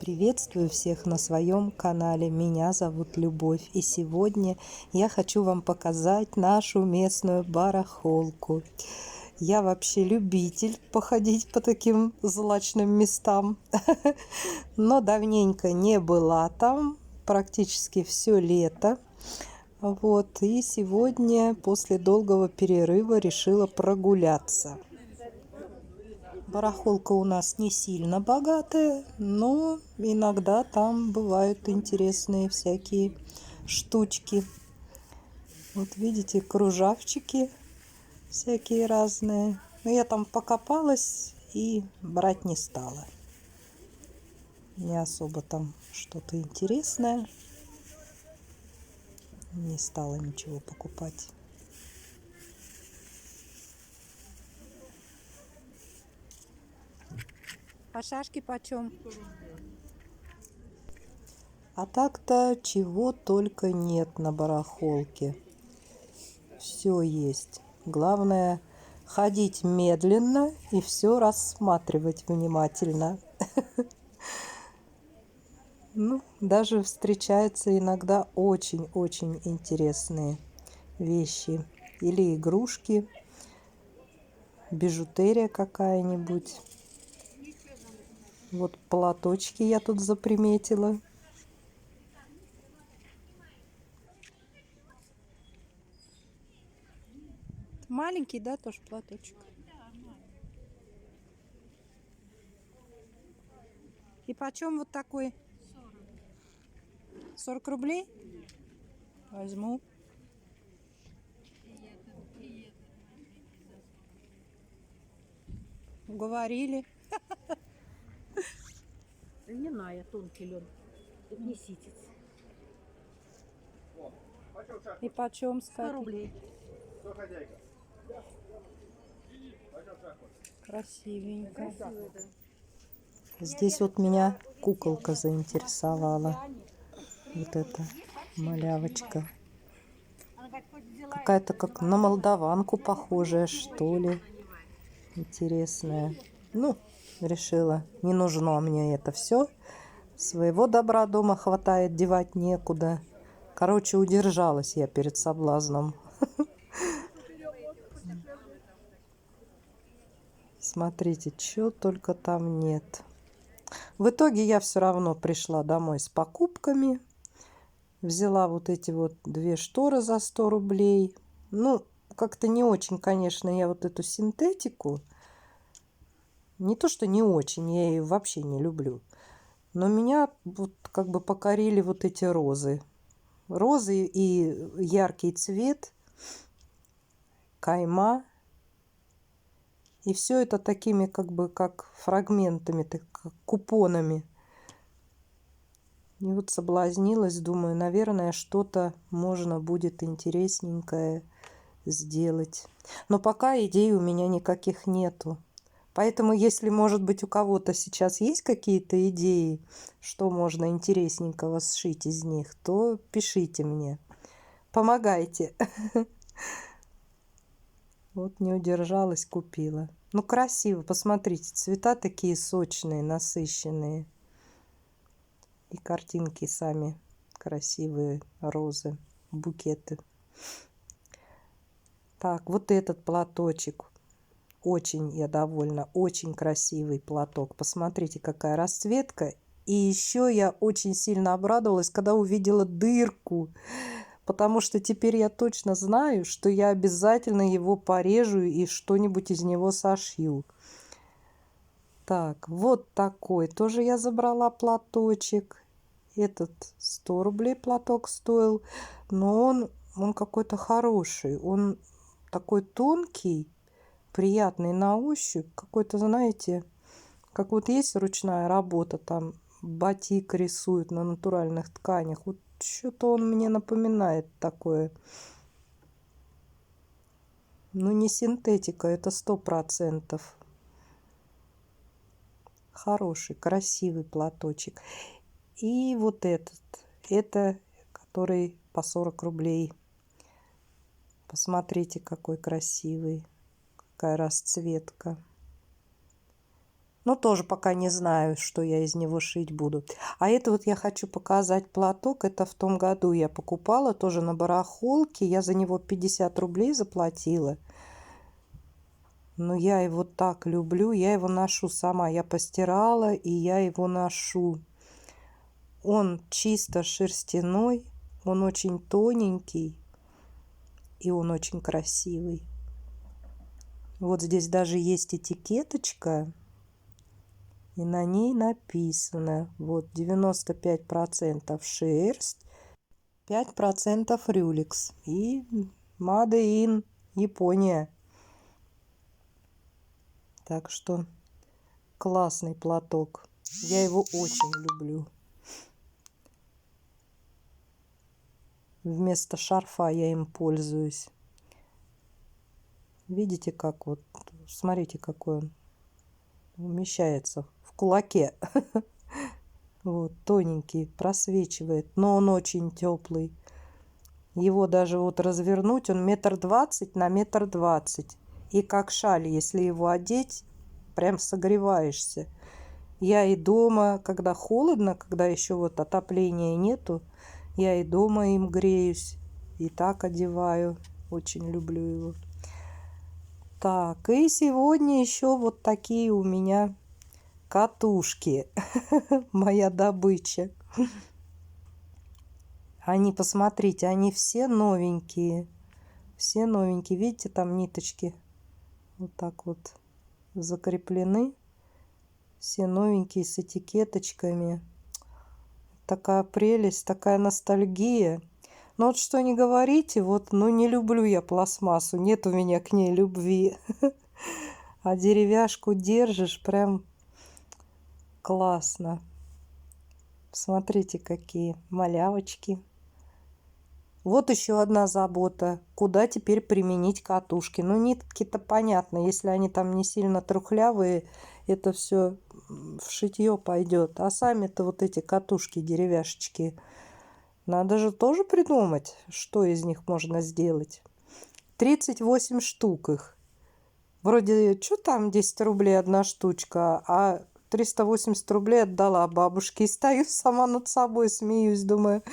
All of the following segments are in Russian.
Приветствую всех на своем канале. Меня зовут Любовь. И сегодня я хочу вам показать нашу местную барахолку. Я вообще любитель походить по таким злачным местам. Но давненько не была там. Практически все лето. Вот. И сегодня после долгого перерыва решила прогуляться. Барахолка у нас не сильно богатая, но иногда там бывают интересные всякие штучки. Вот видите, кружавчики всякие разные. Но я там покопалась и брать не стала. Не особо там что-то интересное. Не стала ничего покупать. А шашки почем? А так-то чего только нет на барахолке. Все есть. Главное ходить медленно и все рассматривать внимательно. Ну, даже встречаются иногда очень-очень интересные вещи. Или игрушки, бижутерия какая-нибудь. Вот платочки я тут заприметила. Маленький, да, тоже платочек? И почем вот такой? 40 рублей? Возьму. Уговорили. Льняная, тонкий лен. Это не ситец. И почем 100 рублей. Красивенько. Красивая, да. Здесь вот меня куколка заинтересовала. Вот эта малявочка. Какая-то как на молдаванку похожая, что ли. Интересная. Ну, решила, не нужно мне это все. Своего добра дома хватает, девать некуда. Короче, удержалась я перед соблазном. Смотрите, чего только там нет. В итоге я все равно пришла домой с покупками. Взяла вот эти вот 2 шторы за 100 рублей. Ну, как-то не очень, конечно, я вот эту синтетику. Не то, что не очень, я ее вообще не люблю. Но меня вот как бы покорили вот эти розы. Розы и яркий цвет, кайма. И все это такими как бы как фрагментами, так, как купонами. И вот соблазнилась, думаю, наверное, что-то можно будет интересненькое сделать. Но пока идей у меня никаких нету. Поэтому, если, может быть, у кого-то сейчас есть какие-то идеи, что можно интересненького сшить из них, то пишите мне. Помогайте. Вот не удержалась, купила. Ну, красиво, посмотрите, цвета такие сочные, насыщенные. И картинки сами красивые, розы, букеты. Так, вот этот платочек. Очень я довольна, очень красивый платок. Посмотрите, какая расцветка. И еще я очень сильно обрадовалась, когда увидела дырку. Потому что теперь я точно знаю, что я обязательно его порежу и что-нибудь из него сошью. Так, вот такой тоже я забрала платочек. Этот 100 рублей платок стоил, но он какой-то хороший. Он такой тонкий, приятный на ощупь. Какой-то, знаете, как вот есть ручная работа, там батик рисуют на натуральных тканях. Вот что-то он мне напоминает такое. Ну, не синтетика, это 100%. Хороший, красивый платочек. И вот этот, это который по 40 рублей. Посмотрите, какой красивый, какая расцветка. Но тоже пока не знаю, что я из него шить буду. А это вот я хочу показать платок. Это в том году я покупала тоже на барахолке. Я за него 50 рублей заплатила. Но я его так люблю. Я его ношу сама. Я постирала, и я его ношу. Он чисто шерстяной. Он очень тоненький. И он очень красивый. Вот здесь даже есть этикеточка. И на ней написано, вот 95% шерсть, 5% рюлекс. И Made in Япония. Так что классный платок. Я его очень люблю. Вместо шарфа я им пользуюсь. Видите, как вот, смотрите, какой он умещается в кулаке. Вот, тоненький, просвечивает, но он очень теплый. Его даже вот развернуть, он 1,20 на 1,20 м. И как шаль, если его одеть, прям согреваешься. Я и дома, когда холодно, когда еще вот отопления нету, я и дома им греюсь. И так одеваю. Очень люблю его. Так, и сегодня еще вот такие у меня катушки. Моя добыча. Они, посмотрите, они все новенькие. Все новенькие. Видите, там ниточки вот так вот закреплены. Все новенькие с этикеточками. Такая прелесть, такая ностальгия. Но вот что не говорите, вот, ну не люблю я пластмассу. Нет у меня к ней любви. А деревяшку держишь, прям классно. Смотрите, какие малявочки. Вот еще одна забота. Куда теперь применить катушки? Ну, нитки-то понятно. Если они там не сильно трухлявые, это все в шитье пойдет. А сами-то вот эти катушки, деревяшечки, надо же тоже придумать, что из них можно сделать. 38 штук их. Вроде, что там 10 рублей одна штучка, а 380 рублей отдала бабушке. И стою сама над собой, смеюсь, думаю,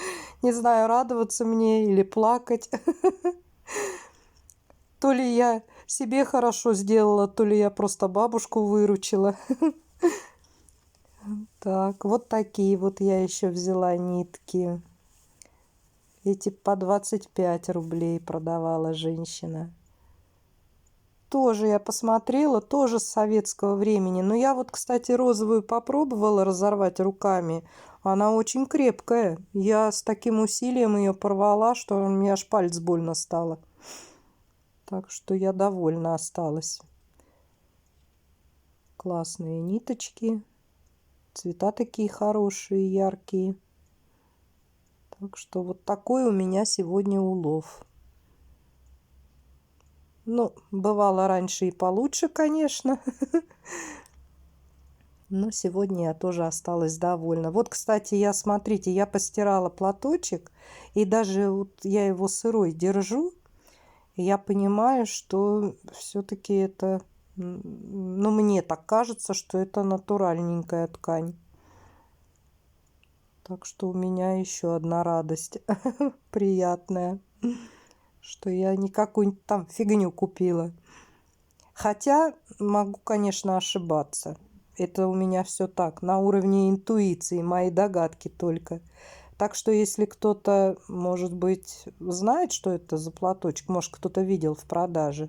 не знаю, радоваться мне или плакать. То ли я себе хорошо сделала, то ли я просто бабушку выручила. Так, вот такие вот я еще взяла нитки. Эти по 25 рублей продавала женщина. Тоже я посмотрела, тоже с советского времени. Но я вот, кстати, розовую попробовала разорвать руками. Она очень крепкая. Я с таким усилием ее порвала, что у меня аж палец больно стало. Так что я довольна осталась. Классные ниточки. Цвета такие хорошие, яркие. Так что вот такой у меня сегодня улов. Ну, бывало раньше и получше, конечно. Но сегодня я тоже осталась довольна. Вот, кстати, смотрите, я постирала платочек. И даже вот я его сырой держу. И я понимаю, что все-таки это... Ну, мне так кажется, что это натуральненькая ткань. Так что у меня еще одна радость приятная, что я не какую-нибудь там фигню купила. Хотя могу, конечно, ошибаться. Это у меня все так, на уровне интуиции, мои догадки только. Так что если кто-то, может быть, знает, что это за платочек, может, кто-то видел в продаже,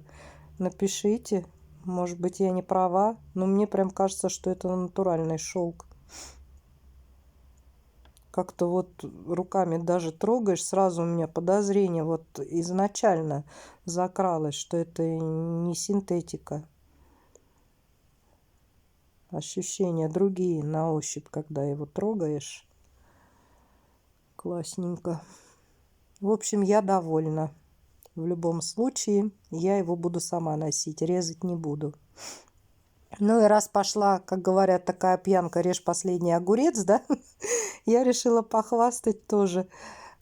напишите. Может быть, я не права, но мне прям кажется, что это натуральный шелк. Как-то вот руками даже трогаешь, сразу у меня подозрение вот изначально закралось, что это не синтетика. Ощущения другие на ощупь, когда его трогаешь. Классненько. В общем, я довольна. В любом случае, я его буду сама носить, резать не буду. Ну и раз пошла, как говорят, такая пьянка, режь последний огурец, да, я решила похвастать тоже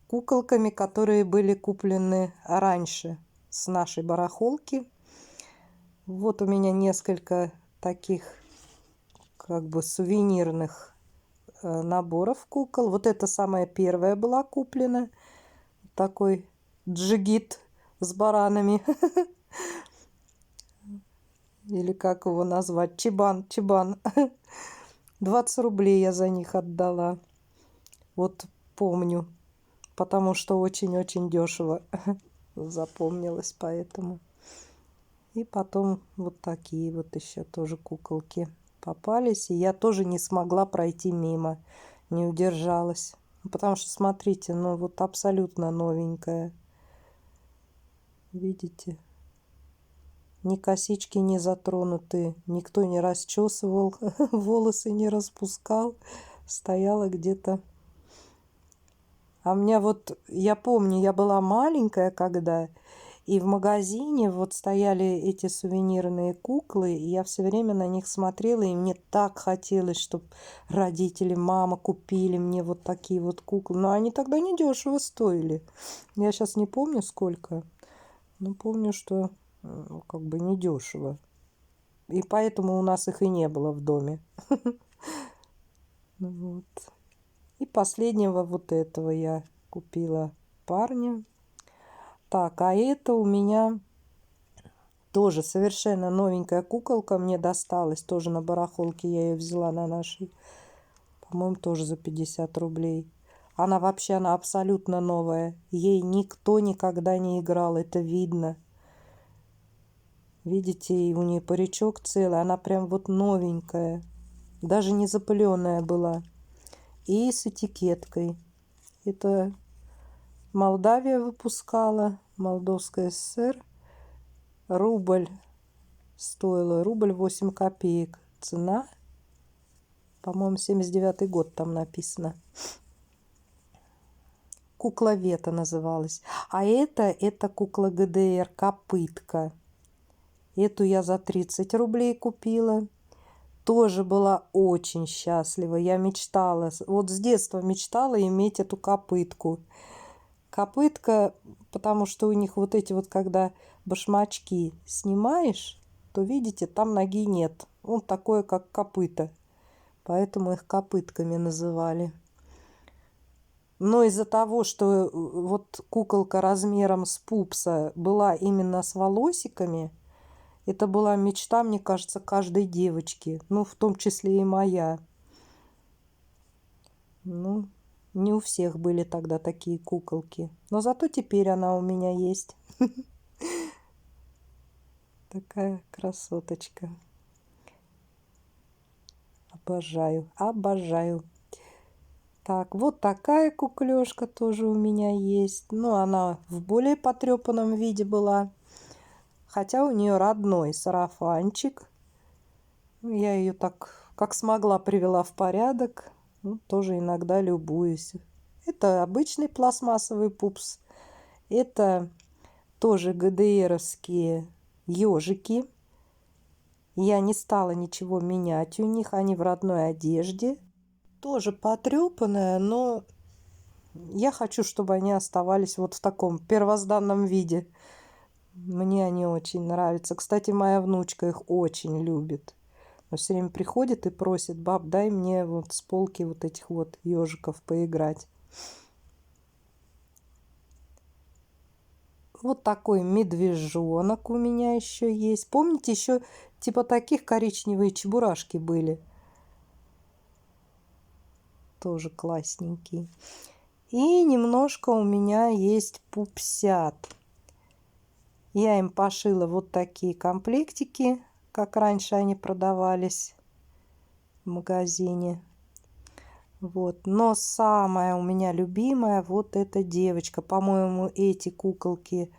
куколками, которые были куплены раньше с нашей барахолки. Вот у меня несколько таких как бы сувенирных наборов кукол. Вот эта самая первая была куплена. Такой джигит с баранами. Или как его назвать? Чебан, чебан. 20 рублей я за них отдала. Вот помню. Потому что очень-очень дешево запомнилось поэтому. И потом вот такие вот еще тоже куколки попались. И я тоже не смогла пройти мимо. Не удержалась. Потому что, смотрите, ну вот абсолютно новенькая. Видите? Ни косички не затронуты. Никто не расчесывал. Волосы не распускал. Стояла где-то. А у меня вот, я помню, я была маленькая когда, и в магазине вот стояли эти сувенирные куклы, и я все время на них смотрела, и мне так хотелось, чтобы родители, мама купили мне вот такие вот куклы. Но они тогда недешево стоили. Я сейчас не помню сколько, но помню, что как бы недешево. И поэтому у нас их и не было в доме. Вот. И последнего вот этого я купила парня. Так, а это у меня тоже совершенно новенькая куколка мне досталась. Тоже на барахолке я ее взяла на нашей. По-моему, тоже за 50 рублей. Она вообще, она абсолютно новая. Ей никто никогда не играл, это видно. Видите, и у нее паричок целый. Она прям вот новенькая. Даже не запыленная была. И с этикеткой. Это Молдавия выпускала, Молдовская ССР. Рубль стоила, рубль 8 копеек. Цена, по-моему, 79-й год там написано. Кукла Вета называлась. А это кукла ГДР, копытка. Эту я за 30 рублей купила. Тоже была очень счастлива. Я мечтала, вот с детства мечтала иметь эту копытку. Копытка, потому что у них вот эти вот, когда башмачки снимаешь, то, видите, там ноги нет. Он такое, как копыто. Поэтому их копытками называли. Но из-за того, что вот куколка размером с пупса была именно с волосиками, это была мечта, мне кажется, каждой девочки. Ну, в том числе и моя. Ну, не у всех были тогда такие куколки. Но зато теперь она у меня есть. Такая красоточка. Обожаю, обожаю. Так, вот такая куклёшка тоже у меня есть. Ну, она в более потрепанном виде была. Хотя у нее родной сарафанчик. Я ее так, как смогла, привела в порядок. Ну, тоже иногда любуюсь. Это обычный пластмассовый пупс. Это тоже ГДРовские ежики. Я не стала ничего менять у них. Они в родной одежде. Тоже потрепанная, но я хочу, чтобы они оставались вот в таком первозданном виде. Мне они очень нравятся. Кстати, моя внучка их очень любит. Она все время приходит и просит: баб, дай мне вот с полки вот этих вот ежиков поиграть. Вот такой медвежонок у меня еще есть. Помните, еще типа таких коричневые чебурашки были? Тоже классненький. И немножко у меня есть пупсят. Я им пошила вот такие комплектики, как раньше они продавались в магазине. Вот. Но самая у меня любимая вот эта девочка. По-моему, эти куколки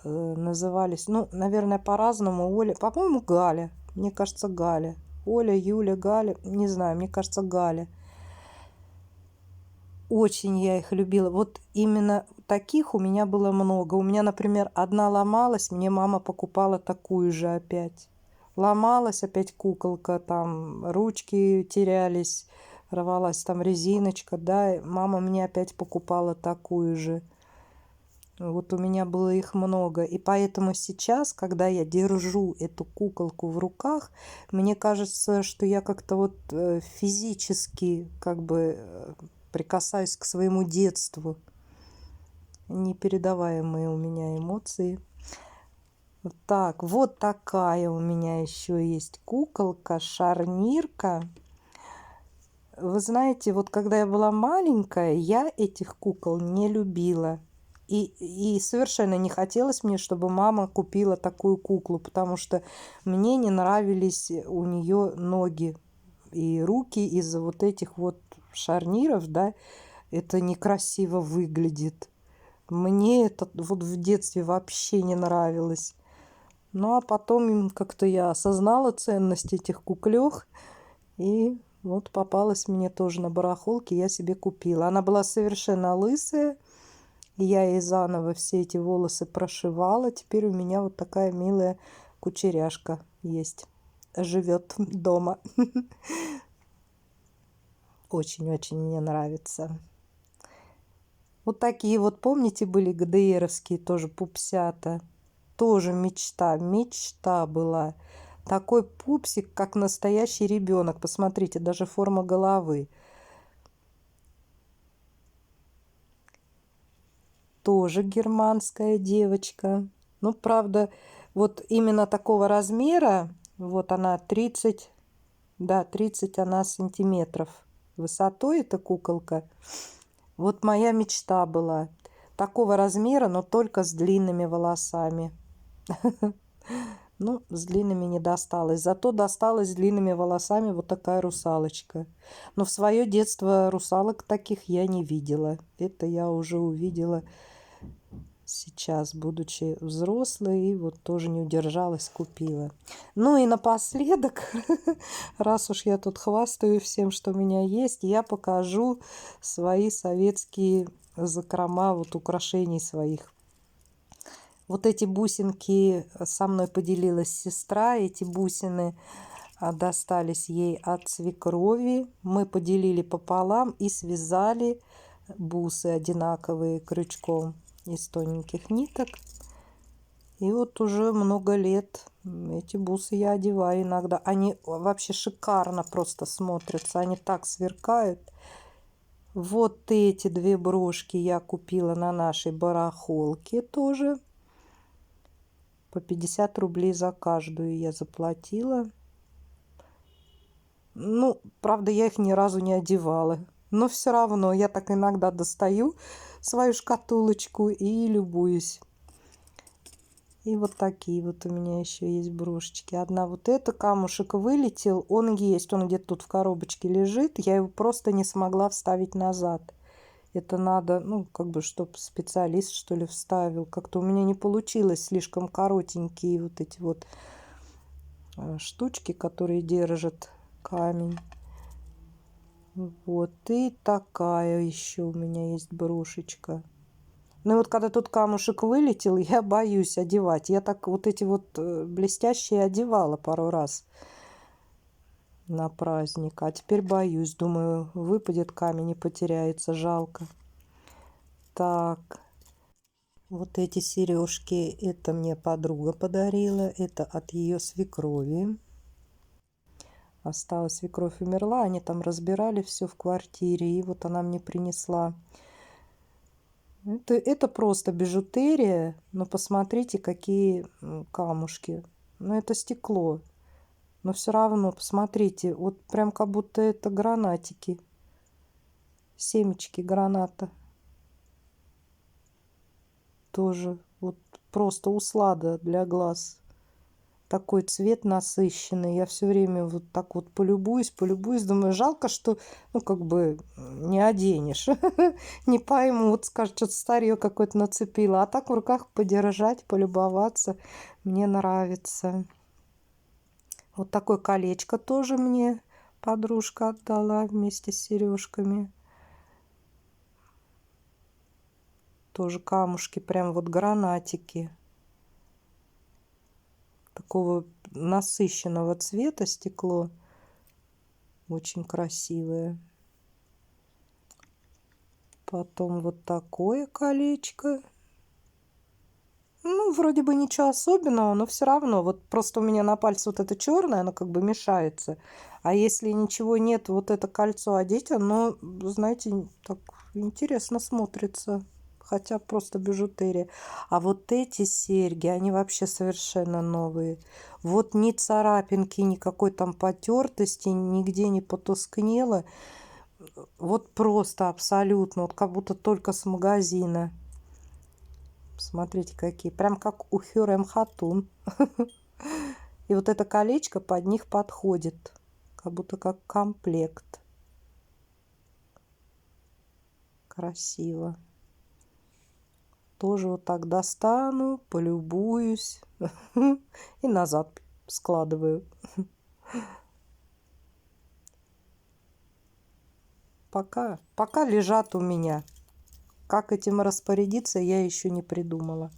назывались, ну, наверное, по-разному. Оля, по-моему, Галя. Мне кажется, Галя. Оля, Юля, Галя. Не знаю, мне кажется, Галя. Очень я их любила. Вот именно таких у меня было много. У меня, например, одна ломалась, мне мама покупала такую же опять. Ломалась опять куколка, там ручки терялись, рвалась там резиночка, да, мама мне опять покупала такую же. Вот у меня было их много. И поэтому сейчас, когда я держу эту куколку в руках, мне кажется, что я как-то вот физически как бы прикасаюсь к своему детству. Непередаваемые у меня эмоции. Так, вот такая у меня еще есть куколка, шарнирка. Вы знаете, вот когда я была маленькая, я этих кукол не любила. И совершенно не хотелось мне, чтобы мама купила такую куклу, потому что мне не нравились у нее ноги и руки из-за вот этих вот шарниров, да, это некрасиво выглядит. Мне это вот в детстве вообще не нравилось. Ну, а потом как-то я осознала ценность этих куклёх, и вот попалась мне тоже на барахолке, я себе купила. Она была совершенно лысая, и я ей заново все эти волосы прошивала. Теперь у меня вот такая милая кучеряшка есть. Живет дома. Очень-очень мне нравится. Вот такие вот, помните, были ГДРовские тоже пупсята? Тоже мечта, мечта была. Такой пупсик, как настоящий ребенок. Посмотрите, даже форма головы. Тоже германская девочка. Ну, правда, вот именно такого размера, вот она 30, да, 30 она сантиметров высотой, эта куколка. Вот моя мечта была. Такого размера, но только с длинными волосами. Ну, с длинными не досталось. Зато досталась с длинными волосами вот такая русалочка. Но в свое детство русалок таких я не видела. Это я уже увидела сейчас, будучи взрослой, и вот тоже не удержалась, купила. Ну и напоследок, раз уж я тут хвастаю всем, что у меня есть, я покажу свои советские закрома, вот украшений своих. Вот эти бусинки со мной поделилась сестра. Эти бусины достались ей от свекрови. Мы поделили пополам и связали бусы одинаковые крючком из тоненьких ниток. И вот уже много лет эти бусы я одеваю иногда. Они вообще шикарно просто смотрятся. Они так сверкают. Вот эти две брошки я купила на нашей барахолке тоже. По 50 рублей за каждую я заплатила. Ну, правда, я их ни разу не одевала. Но все равно я так иногда достаю свою шкатулочку и любуюсь. И вот такие вот у меня еще есть брошечки. Одна вот эта, камушек вылетел. Он есть, он где-то тут в коробочке лежит. Я его просто не смогла вставить назад. Это надо, ну, как бы, чтобы специалист, что ли, вставил. Как-то у меня не получилось, слишком коротенькие вот эти вот штучки, которые держат камень. Вот, и такая еще у меня есть брошечка. Ну и вот когда тут камушек вылетел, я боюсь одевать. Я так вот эти вот блестящие одевала пару раз на праздник. А теперь боюсь. Думаю, выпадет камень и потеряется. Жалко. Так. Вот эти сережки, это мне подруга подарила. Это от ее свекрови. Осталась, свекровь умерла. Они там разбирали все в квартире. И вот она мне принесла. Это просто бижутерия. Но посмотрите, какие камушки. Ну, это стекло. Но все равно, посмотрите. Вот прям как будто это гранатики. Семечки граната. Тоже вот просто услада для глаз. Такой цвет насыщенный. Я все время вот так вот полюбуюсь. Думаю, жалко, что, ну, как бы не оденешь. Не поймут, скажут, что-то старье какое-то нацепила. А так в руках подержать, полюбоваться. Мне нравится. Вот такое колечко тоже мне подружка отдала вместе с сережками. Тоже камушки, прям вот гранатики. Такого насыщенного цвета стекло. Очень красивое. Потом вот такое колечко. Ну, вроде бы ничего особенного, но все равно. Вот просто у меня на пальце вот это черное, оно как бы мешается. А если ничего нет, вот это кольцо одеть, оно, знаете, так интересно смотрится. Хотя просто бижутерия. А вот эти серьги, они вообще совершенно новые. Вот ни царапинки, никакой там потертости, нигде не потускнело. Вот просто абсолютно, вот как будто только с магазина. Смотрите, какие. Прям как у Хюррем Хатун. И вот это колечко под них подходит. Как будто как комплект. Красиво. Тоже вот так достану, полюбуюсь. И назад складываю. Пока лежат у меня. Как этим распорядиться, я еще не придумала.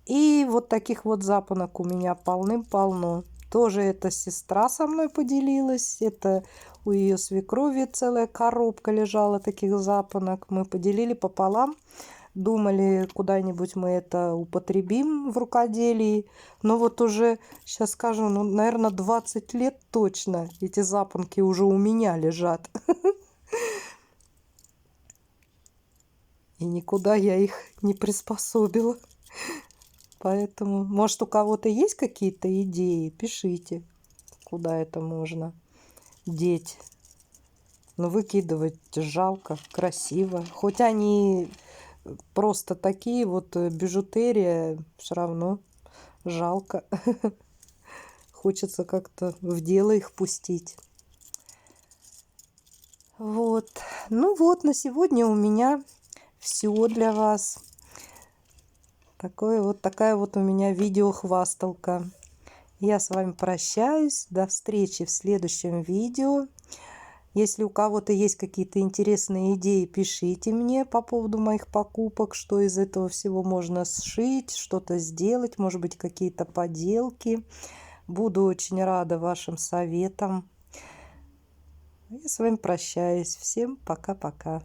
И вот таких вот запонок у меня полным-полно. Тоже эта сестра со мной поделилась. Это у ее свекрови целая коробка лежала таких запонок. Мы поделили пополам. Думали, куда-нибудь мы это употребим в рукоделии. Но вот уже, сейчас скажу, ну, наверное, 20 лет точно эти запонки уже у меня лежат. И никуда я их не приспособила. Поэтому, может, у кого-то есть какие-то идеи, пишите, куда это можно деть. Но выкидывать жалко, красиво. Хоть они просто такие вот бижутерия, все равно жалко. Хочется как-то в дело их пустить. Вот. Ну вот, на сегодня у меня все для вас. Такая вот у меня видеохвасталка. Я с вами прощаюсь. До встречи в следующем видео. Если у кого-то есть какие-то интересные идеи, пишите мне по поводу моих покупок, что из этого всего можно сшить, что-то сделать, может быть, какие-то поделки. Буду очень рада вашим советам. Я с вами прощаюсь. Всем пока-пока.